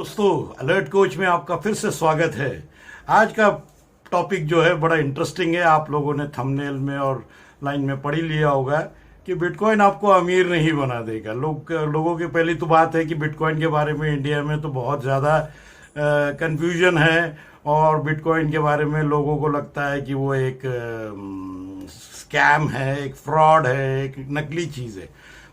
दोस्तों, alert coach में आपका फिर से स्वागत है। आज का टॉपिक जो है बड़ा इंटरेस्टिंग है। आप लोगों ने थंबनेल में और लाइन में पढ़ ही लिया होगा कि बिटकॉइन आपको अमीर नहीं बना देगा। लोगों की पहली तो बात है कि बिटकॉइन के बारे में इंडिया में तो बहुत ज़्यादा कंफ्यूजन है और बिटकॉइन के बारे में लोगों को लगता है कि वो एक स्कैम है, एक फ्रॉड है, एक नकली चीज़ है।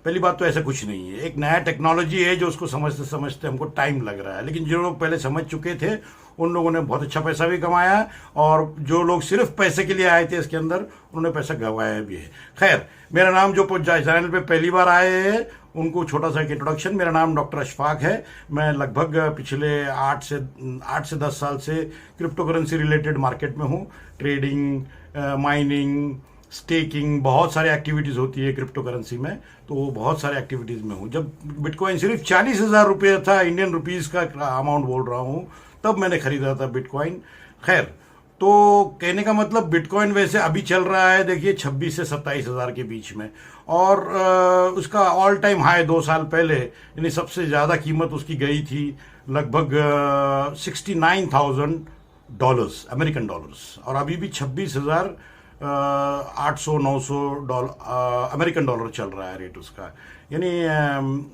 पहली बात तो ऐसा कुछ नहीं है। एक नया टेक्नोलॉजी है जो उसको समझते समझते हमको टाइम लग रहा है, लेकिन जो लोग पहले समझ चुके थे उन लोगों ने बहुत अच्छा पैसा भी कमाया, और जो लोग सिर्फ पैसे के लिए आए थे इसके अंदर उन्होंने पैसा गंवाया भी है। खैर, मेरा नाम जो चैनल पे पहली बार आए हैं उनको छोटा सा एक इंट्रोडक्शन। मेरा नाम डॉक्टर अशफाक है। मैं लगभग पिछले 8 से 10 साल से क्रिप्टो करेंसी रिलेटेड मार्केट में हूँ। ट्रेडिंग, माइनिंग, स्टेकिंग, बहुत सारी एक्टिविटीज़ होती है क्रिप्टो करेंसी में, तो वो बहुत सारे एक्टिविटीज़ में हूँ। जब बिटकॉइन सिर्फ 40,000 रुपये था, इंडियन रुपीज़ का अमाउंट बोल रहा हूँ, तब मैंने खरीदा था बिटकॉइन। खैर, तो कहने का मतलब बिटकॉइन वैसे अभी चल रहा है, देखिए 26 से 27,000 के बीच में, और उसका ऑल टाइम हाई 2 साल पहले, यानी सबसे ज़्यादा कीमत उसकी गई थी लगभग $69,000 अमेरिकन डॉलर्स, और अभी भी 26,800-900 अमेरिकन डॉलर चल रहा है रेट उसका। यानी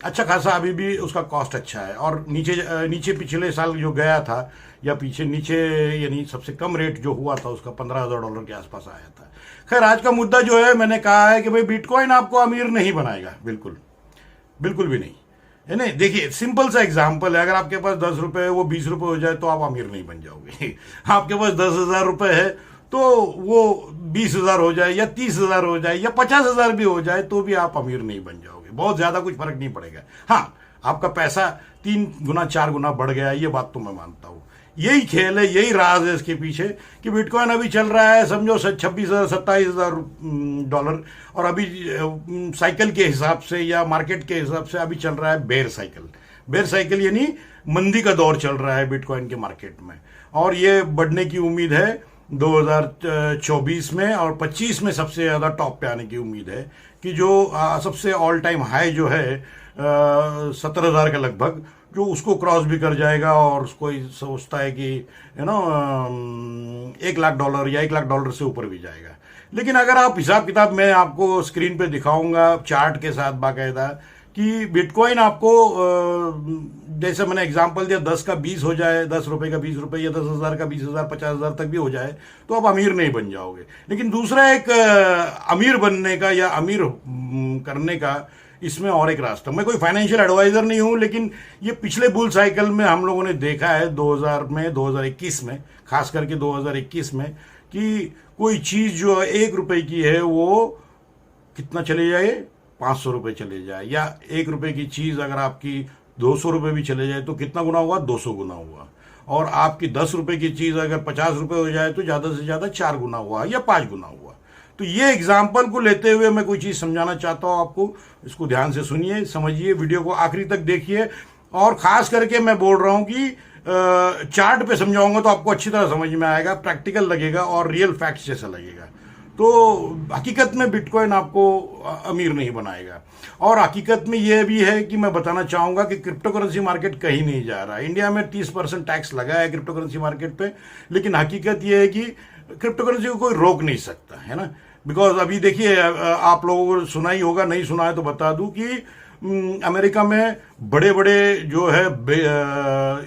अच्छा खासा अभी भी उसका कॉस्ट अच्छा है। और नीचे पिछले साल जो गया था, या नीचे यानी सबसे कम रेट जो हुआ था उसका $15,000 के आसपास आया था। खैर, आज का मुद्दा जो है, मैंने कहा है कि भाई बिटकॉइन आपको अमीर नहीं बनाएगा, बिल्कुल बिल्कुल भी नहीं है। नहीं, देखिए सिंपल सा एग्जांपल है। अगर आपके पास 10 रुपए है, वो 20 रुपए हो जाए तो आप अमीर नहीं बन जाओगे। आपके पास 10,000 रुपए है तो वो 20,000 हो जाए या 30,000 हो जाए या 50,000 भी हो जाए तो भी आप अमीर नहीं बन जाओगे। बहुत ज्यादा कुछ फर्क नहीं पड़ेगा। हाँ, आपका पैसा 3 गुना 4 गुना बढ़ गया, ये बात तो मैं मानता हूँ। यही खेल है, यही राज है इसके पीछे कि बिटकॉइन अभी चल रहा है समझो 26,000 $27,000, और अभी साइकिल के हिसाब से या मार्केट के हिसाब से अभी चल रहा है बेयर साइकिल यानी मंदी का दौर चल रहा है बिटकॉइन के मार्केट में। और ये बढ़ने की उम्मीद है 2024 में, और 25 में सबसे ज़्यादा टॉप पे आने की उम्मीद है कि जो सबसे ऑल टाइम हाई जो है 17,000 के लगभग, जो उसको क्रॉस भी कर जाएगा। और उसको सोचता है कि $1,00,000 या $1,00,000 से ऊपर भी जाएगा। लेकिन अगर आप हिसाब किताब, मैं आपको स्क्रीन पे दिखाऊंगा चार्ट के साथ बाकायदा, कि बिटकॉइन आपको जैसे मैंने एग्जांपल दिया 10 का 20 हो जाए, 10 रुपए का 20 रुपए, या 10,000 का 20,000, 50,000 तक भी हो जाए तो आप अमीर नहीं बन जाओगे। लेकिन दूसरा एक अमीर बनने का या अमीर करने का इसमें और एक रास्ता। मैं कोई फाइनेंशियल एडवाइजर नहीं हूं, लेकिन ये पिछले बुल साइकिल में हम लोगों ने देखा है 2000 में, 2021 में, खास करके 2021 में, कि कोई चीज जो 1 रुपए की है वो कितना चले जाए, 500 रुपए चले जाए, या 1 रुपए की चीज अगर आपकी 200 रुपए भी चले जाए तो कितना गुना हुआ, 200 गुना हुआ। और आपकी 10 रुपए की चीज अगर 50 रुपए हो जाए तो ज्यादा से ज्यादा 4 गुना हुआ या 5 गुना हुआ। तो ये एग्जाम्पल को लेते हुए मैं कोई चीज समझाना चाहता हूं आपको। इसको ध्यान से सुनिए, समझिए, वीडियो को आखिरी तक देखिए। और खास करके मैं बोल रहा हूं कि चार्ट पे समझाऊंगा तो आपको अच्छी तरह समझ में आएगा, प्रैक्टिकल लगेगा और रियल फैक्ट्स जैसा लगेगा। तो हकीकत में बिटकॉइन आपको अमीर नहीं बनाएगा। और हकीकत में यह भी है कि मैं बताना चाहूंगा कि क्रिप्टो करेंसी मार्केट कहीं नहीं जा रहा है। इंडिया में 30% टैक्स लगा है क्रिप्टो करेंसी मार्केट पे, लेकिन हकीकत यह है कि क्रिप्टो करेंसी को कोई रोक नहीं सकता है ना। बिकॉज अभी देखिए, आप लोगों को सुना ही होगा, नहीं सुना है तो बता दूं कि अमेरिका में बड़े बड़े जो है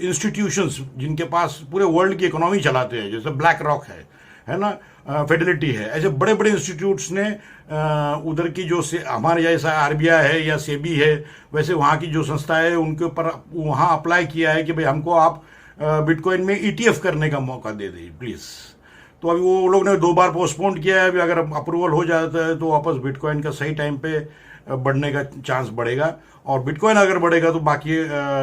इंस्टीट्यूशंस, जिनके पास पूरे वर्ल्ड की इकोनॉमी चलाते हैं, जैसे ब्लैक रॉक है ना, फेडलिटी है, ऐसे बड़े बड़े इंस्टीट्यूट्स ने उधर की जो हमारे जैसा आरबीआई है या सेबी है, वैसे वहाँ की जो संस्था है उनके ऊपर वहाँ अप्लाई किया है कि भाई हमको आप बिटकॉइन में ईटीएफ करने का मौका दे दें प्लीज़। तो अभी वो लोग ने 2 बार पोस्टपोन किया है। अभी अगर अप्रूवल हो जाता है तो वापस बिटकॉइन का सही टाइम पे बढ़ने का चांस बढ़ेगा, और बिटकॉइन अगर बढ़ेगा तो बाकी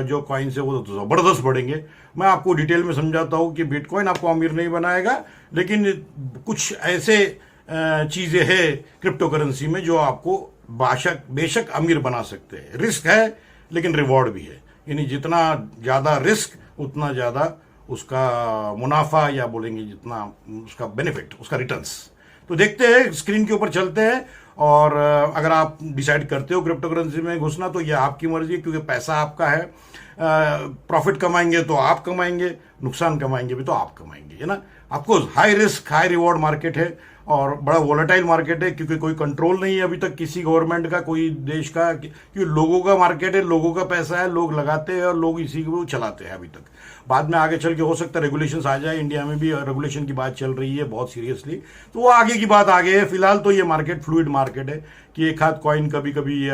जो कॉइन्स है वो तो ज़बरदस्त बढ़ेंगे। मैं आपको डिटेल में समझाता हूँ कि बिटकॉइन आपको अमीर नहीं बनाएगा, लेकिन कुछ ऐसे चीज़ें हैं क्रिप्टो करेंसी में जो आपको बेशक अमीर बना सकते हैं। रिस्क है लेकिन रिवॉर्ड भी है, यानी जितना ज़्यादा रिस्क उतना ज़्यादा उसका मुनाफा, या बोलेंगे जितना उसका बेनिफिट, उसका रिटर्न्स। तो देखते हैं, स्क्रीन के ऊपर चलते हैं और अगर आप डिसाइड करते हो क्रिप्टो करेंसी में घुसना तो ये आपकी मर्जी है, क्योंकि पैसा आपका है। प्रॉफिट कमाएंगे तो आप कमाएंगे, नुकसान कमाएंगे भी तो आप कमाएंगे, है ना। आपको high risk high reward market है और बड़ा वोलेटाइल मार्केट है, क्योंकि कोई कंट्रोल नहीं है अभी तक किसी गवर्नमेंट का, कोई देश का, क्योंकि लोगों का मार्केट है, लोगों का पैसा है, लोग लगाते हैं और लोग इसी को चलाते हैं अभी तक। बाद में आगे चल के हो सकता है रेगुलेशंस आ जाए, इंडिया में भी रेगुलेशन की बात चल रही है बहुत सीरियसली, तो वो आगे की बात आगे है। फिलहाल तो ये मार्केट फ्लूइड मार्केट है कि एक हाथ कॉइन कभी कभी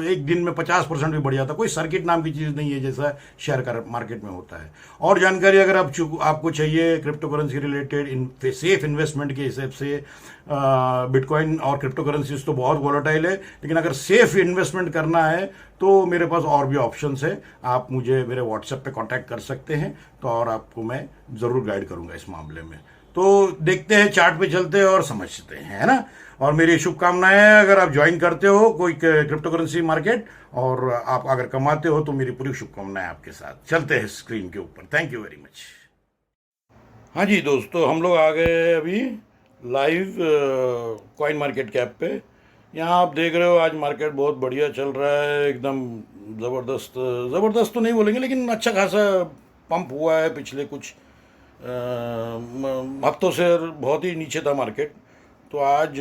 एक दिन में 50% भी बढ़ जाता है। कोई सर्किट नाम की चीज़ नहीं है जैसा शेयर का मार्केट में होता है। और जानकारी अगर आपको चाहिए crypto currency related safe investment के हिसाब से, बिटकॉइन और क्रिप्टो करेंसीज तो बहुत वॉलेटाइल है, लेकिन अगर सेफ इन्वेस्टमेंट करना है तो मेरे पास और भी ऑप्शंस है। आप मुझे मेरे व्हाट्सएप पे कांटेक्ट कर सकते हैं, तो और आपको मैं ज़रूर गाइड करूंगा इस मामले में। तो देखते हैं, चार्ट पे चलते हैं और समझते हैं, है ना। और मेरी शुभकामनाएं हैं अगर आप ज्वाइन करते हो कोई क्रिप्टो करेंसी मार्केट और आप अगर कमाते हो, तो मेरी पूरी शुभकामनाएं आपके साथ। चलते हैं स्क्रीन के ऊपर। Thank you very much. हाँ जी दोस्तों, हम लोग आ गए अभी लाइव कॉइन मार्केट कैप पे। यहाँ आप देख रहे हो आज मार्केट बहुत बढ़िया चल रहा है, एकदम ज़बरदस्त। ज़बरदस्त तो नहीं बोलेंगे, लेकिन अच्छा खासा पंप हुआ है। पिछले कुछ हफ्तों से बहुत ही नीचे था मार्केट, तो आज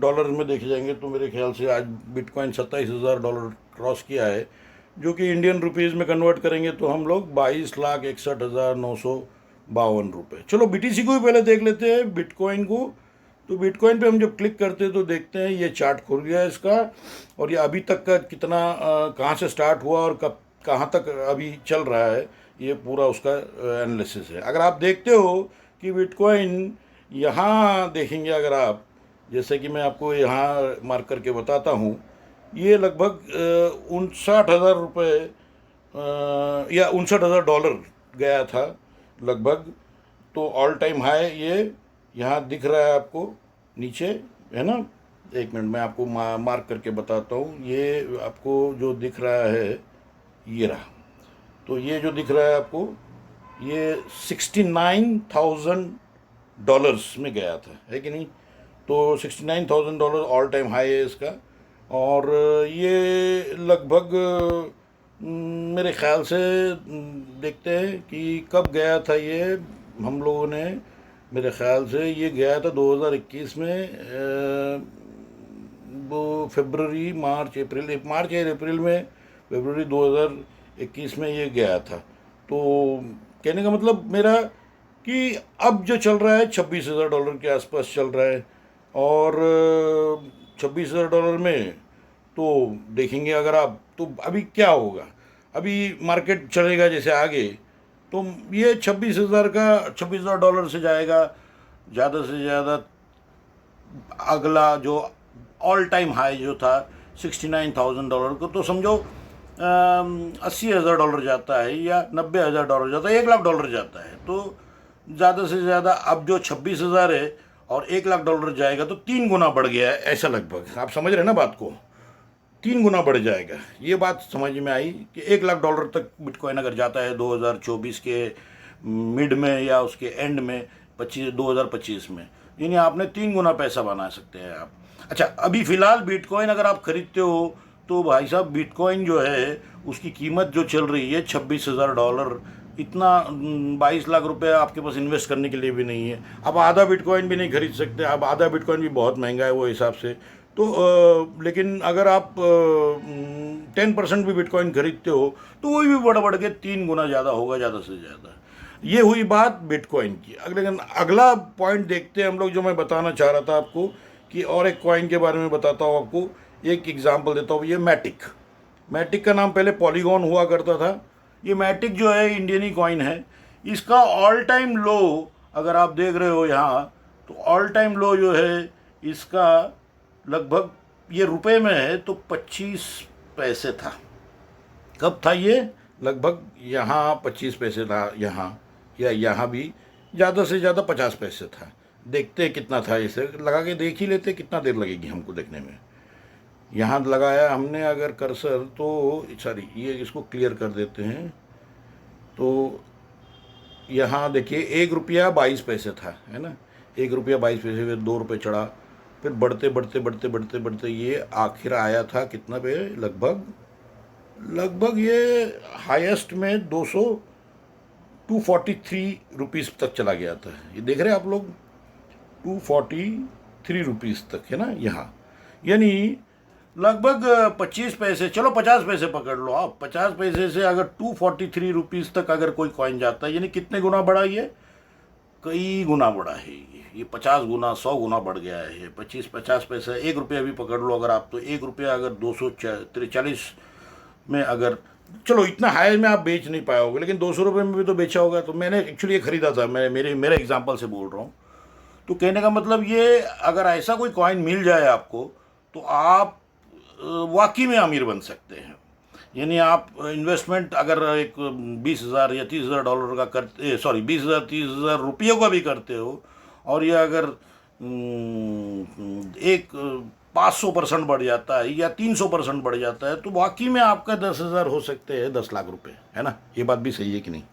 डॉलर में देखे जाएंगे तो मेरे ख्याल से आज बिटकॉइन $27,000 क्रॉस किया है, जो कि इंडियन रुपीज़ में कन्वर्ट करेंगे तो हम लोग 22,61,952 रुपये। चलो बीटीसी को भी पहले देख लेते हैं, बिटकॉइन को। तो बिटकॉइन पे हम जब क्लिक करते हैं तो देखते हैं ये चार्ट खुल गया है इसका, और ये अभी तक का कितना कहाँ से स्टार्ट हुआ और कब कहाँ तक अभी चल रहा है, ये पूरा उसका एनालिसिस है। अगर आप देखते हो कि बिटकॉइन यहाँ देखेंगे, अगर आप, जैसे कि मैं आपको यहाँ मार्क करके बताता हूँ, ये लगभग 59,000 रुपये या $59,000 गया था लगभग। तो ऑल टाइम हाई ये यहाँ दिख रहा है आपको नीचे, है ना। एक मिनट मैं आपको मार्क करके बताता हूँ। ये आपको जो दिख रहा है ये रहा, तो ये जो दिख रहा है आपको ये $69,000 में गया था, है कि नहीं। तो $69,000 ऑल टाइम हाई है इसका। और ये लगभग मेरे ख्याल से देखते हैं कि कब गया था ये हम लोगों ने। मेरे ख्याल से ये गया था 2021 में, वो फरवरी मार्च अप्रैल में, फरवरी 2021 में ये गया था। तो कहने का मतलब मेरा कि अब जो चल रहा है $26,000 के आसपास चल रहा है। और $26,000 में तो देखेंगे अगर आप, तो अभी क्या होगा, अभी मार्केट चलेगा जैसे आगे, तो ये $26,000 से जाएगा ज़्यादा से ज़्यादा। अगला जो ऑल टाइम हाई जो था $69,000 को, तो समझो $80,000 जाता है या $90,000 जाता है, $1,00,000 जाता है। तो ज़्यादा से ज़्यादा अब जो 26,000 है और $1,00,000 जाएगा तो 3 गुना बढ़ गया है, ऐसा लगभग। आप समझ रहे हैं ना बात को, 3 गुना बढ़ जाएगा। ये बात समझ में आई कि $1,00,000 तक बिटकॉइन अगर जाता है 2024 के मिड में या उसके एंड में 2025 में, यानी आपने 3 गुना पैसा बना सकते हैं आप। अच्छा, अभी फ़िलहाल बिटकॉइन अगर आप ख़रीदते हो तो भाई साहब बिटकॉइन जो है उसकी कीमत जो चल रही है $26,000, इतना 22 लाख रुपए आपके पास इन्वेस्ट करने के लिए भी नहीं है। आप आधा बिटकॉइन भी नहीं खरीद सकते, अब आधा बिटकॉइन भी बहुत महंगा है वो हिसाब से। तो लेकिन अगर आप 10% भी बिटकॉइन खरीदते हो तो वही भी बढ़ के 3 गुना ज़्यादा होगा, ज़्यादा से ज़्यादा। ये हुई बात बिटकॉइन की। लेकिन अगला पॉइंट देखते हैं हम लोग, जो मैं बताना चाह रहा था आपको, कि और एक कॉइन के बारे में बताता हूँ आपको। एक एग्जांपल देता हूँ, ये मैटिक का नाम पहले पॉलीगॉन हुआ करता था। ये मैटिक जो है इंडियन ही कॉइन है। इसका ऑल टाइम लो अगर आप देख रहे हो यहाँ, तो ऑल टाइम लो जो है इसका लगभग, ये रुपए में है तो 25 पैसे था। कब था ये? लगभग यहाँ 25 पैसे था, यहाँ या यहाँ भी ज़्यादा से ज़्यादा 50 पैसे था। देखते हैं कितना था, इसे लगा के देख ही लेते, कितना देर लगेगी हमको देखने में। यहाँ लगाया हमने अगर कर्सर, तो सॉरी ये इसको क्लियर कर देते हैं। तो यहाँ देखिए ₹1.22 था, है ना। ₹1.22 पे 2 रुपये चढ़ा, फिर बढ़ते बढ़ते बढ़ते बढ़ते बढ़ते ये आखिर आया था कितना पे, लगभग लगभग ये हाईएस्ट में 243 रुपीज़ तक चला गया था। ये देख रहे हैं आप लोग, 243 रुपीज़ तक है ना यहाँ, यानी लगभग 25 पैसे, चलो 50 पैसे पकड़ लो आप, 50 पैसे से अगर 243 रुपीज़ तक अगर कोई कॉइन जाता है, यानी कितने गुना बढ़ा ये, कई गुना बढ़ा है ये 50 गुना 100 गुना बढ़ गया है ये। 50 पैसे, 1 रुपया भी पकड़ लो अगर आप, तो 1 रुपया अगर 243 में, अगर चलो इतना हाई में आप बेच नहीं पाए होगे, लेकिन 200 रुपये में भी तो बेचा होगा। तो मैंने एक्चुअली ये ख़रीदा था, मैं मेरे एग्जांपल से बोल रहा हूँ। तो कहने का मतलब ये, अगर ऐसा कोई कॉइन मिल जाए आपको तो आप वाकई में अमीर बन सकते हैं। यानी आप इन्वेस्टमेंट अगर एक 20,000 या 30,000 डॉलर का करते, सॉरी 20,000 30,000 रुपयों का भी करते हो, और ये अगर एक 500% बढ़ जाता है या 300% बढ़ जाता है, तो वाकई में आपका 10,000 हो सकते हैं 10 लाख रुपए, है ना। ये बात भी सही है कि नहीं।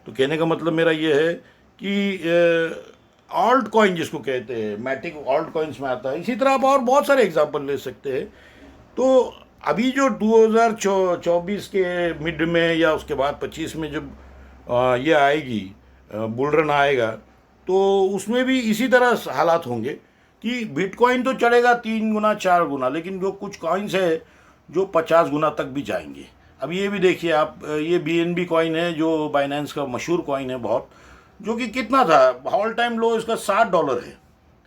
तो कहने का मतलब मेरा ये है कि ऑल्ट कॉइन जिसको कहते हैं, मैटिक ऑल्ट कॉइन्स में आता है। इसी तरह आप और बहुत सारे एग्जाम्पल ले सकते हैं। तो अभी जो 2024 के मिड में या उसके बाद 25 में जब ये आएगी, बुल रन आएगा, तो उसमें भी इसी तरह हालात होंगे कि बिटकॉइन तो चढ़ेगा 3 गुना 4 गुना, लेकिन जो कुछ कॉइन्स है जो 50 गुना तक भी जाएंगे। अब ये भी देखिए आप, ये BNB कॉइन है जो बाइनेंस का मशहूर कॉइन है बहुत, जो कि कितना था, ऑल टाइम लो इसका $60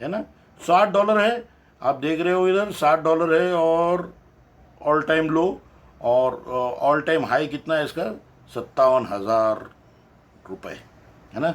है ना, $60 है। आप देख रहे हो इधर $60 है, और ऑल टाइम लो, और ऑल टाइम हाई कितना है इसका, 57,000 रुपये, है ना।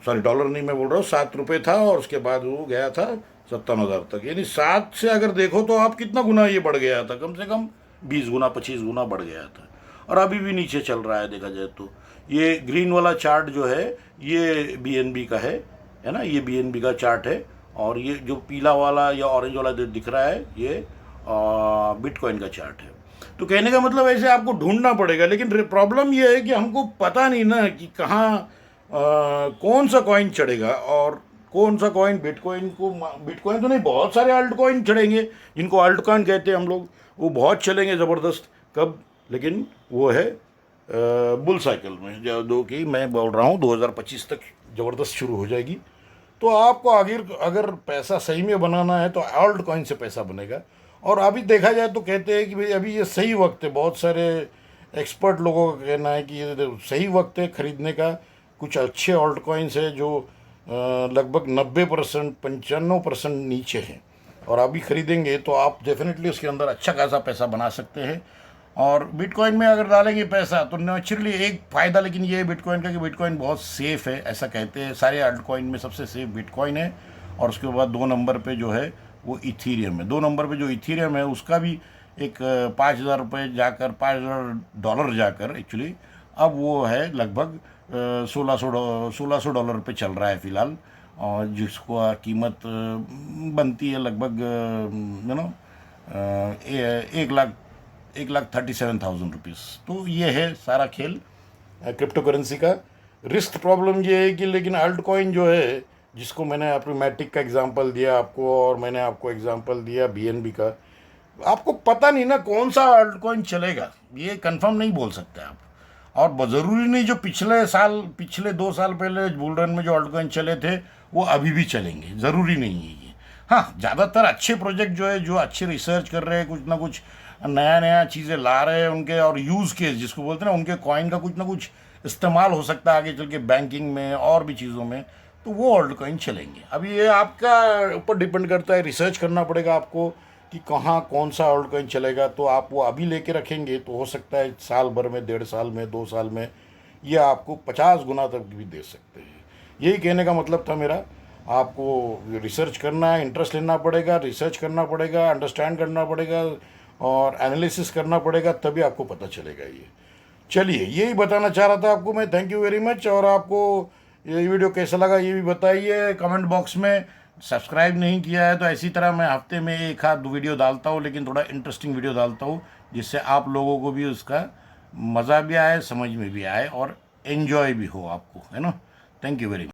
सॉरी डॉलर नहीं मैं बोल रहा हूँ, 7 रुपये था और उसके बाद वो गया था 57,000 तक। यानी 7 से अगर देखो तो आप कितना गुना ये बढ़ गया था, कम से कम 20 गुना 25 गुना बढ़ गया था। और अभी भी नीचे चल रहा है देखा जाए तो। ये ग्रीन वाला चार्ट जो है ये BNB का है ना, ये BNB का चार्ट है। और ये जो पीला वाला या ऑरेंज वाला दिख रहा है ये बिटकॉइन का चार्ट है। तो कहने का मतलब ऐसे आपको ढूंढना पड़ेगा, लेकिन प्रॉब्लम ये है कि हमको पता नहीं ना कि कहाँ कौन सा कॉइन चढ़ेगा और कौन सा कॉइन बिटकॉइन तो नहीं, बहुत सारे अल्ट कॉइन चढ़ेंगे जिनको अल्ट कॉइन कहते हैं हम लोग, वो बहुत चलेंगे ज़बरदस्त। कब, लेकिन वो है बुल साइकिल में, जो कि मैं बोल रहा हूँ 2025 तक ज़बरदस्त शुरू हो जाएगी। तो आपको आगे अगर पैसा सही में बनाना है तो अल्ट कॉइन से पैसा बनेगा। और अभी देखा जाए तो कहते हैं कि भाई अभी ये सही वक्त है, बहुत सारे एक्सपर्ट लोगों का कहना है कि ये सही वक्त है खरीदने का। कुछ अच्छे ऑल्ट कॉइन्स है जो लगभग 90% 95% नीचे हैं, और अभी ख़रीदेंगे तो आप डेफिनेटली उसके अंदर अच्छा खासा पैसा बना सकते हैं। और बिटकॉइन में अगर डालेंगे पैसा तो नेचुरली एक फ़ायदा लेकिन ये है बिटकॉइन का कि बिटकॉइन बहुत सेफ़ है, ऐसा कहते हैं सारे अल्ट कॉइन में सबसे सेफ बिटकॉइन है। और उसके बाद 2 नंबर पे जो है वो इथीरियम है। 2 नंबर पे जो इथीरियम है उसका भी एक 5,000 रुपये जाकर, $5,000 जाकर एक्चुअली अब वो है लगभग $1,600 पे चल रहा है फ़िलहाल, और जिसको कीमत बनती है लगभग 1,37,000 रुपीज़। तो ये है सारा खेल क्रिप्टो करेंसी का। रिस्क प्रॉब्लम ये है कि लेकिन अल्ट कॉइन जो है, जिसको मैंने अपने मैटिक का एग्जांपल दिया आपको, और मैंने आपको एग्जांपल दिया BNB का, आपको पता नहीं ना कौन सा अल्ट कॉइन चलेगा, ये कंफर्म नहीं बोल सकते आप। और ज़रूरी नहीं जो पिछले 2 साल पहले बुल रन में जो अल्ट कॉइन चले थे वो अभी भी चलेंगे, ज़रूरी नहीं है ये। हाँ, ज़्यादातर अच्छे प्रोजेक्ट जो है, जो अच्छे रिसर्च कर रहे हैं, कुछ ना कुछ नया चीज़ें ला रहे हैं उनके, और यूज़ केस जिसको बोलते हैं ना, उनके कॉइन का कुछ ना कुछ इस्तेमाल हो सकता है आगे चल के बैंकिंग में और भी चीज़ों में, तो वो ऑल्ट कॉइन चलेंगे। अभी ये आपका ऊपर डिपेंड करता है, रिसर्च करना पड़ेगा आपको कि कहाँ कौन सा ऑल्ट कॉइन चलेगा। तो आप वो अभी लेके रखेंगे तो हो सकता है साल भर में, 1.5 साल में, 2 साल में ये आपको 50 गुना तक भी दे सकते हैं। यही कहने का मतलब था मेरा। आपको रिसर्च करना है, इंटरेस्ट लेना पड़ेगा, रिसर्च करना पड़ेगा, अंडरस्टैंड करना पड़ेगा और एनालिसिस करना पड़ेगा, तभी आपको पता चलेगा ये। चलिए, यही बताना चाह रहा था आपको मैं। Thank you very much. और आपको ये वीडियो कैसा लगा ये भी बताइए कमेंट बॉक्स में। सब्सक्राइब नहीं किया है तो इसी तरह मैं हफ्ते में 1 आध वीडियो डालता हूँ, लेकिन थोड़ा इंटरेस्टिंग वीडियो डालता हूँ जिससे आप लोगों को भी उसका मज़ा भी आए, समझ में भी आए और एंजॉय भी हो आपको, है ना। Thank you very much.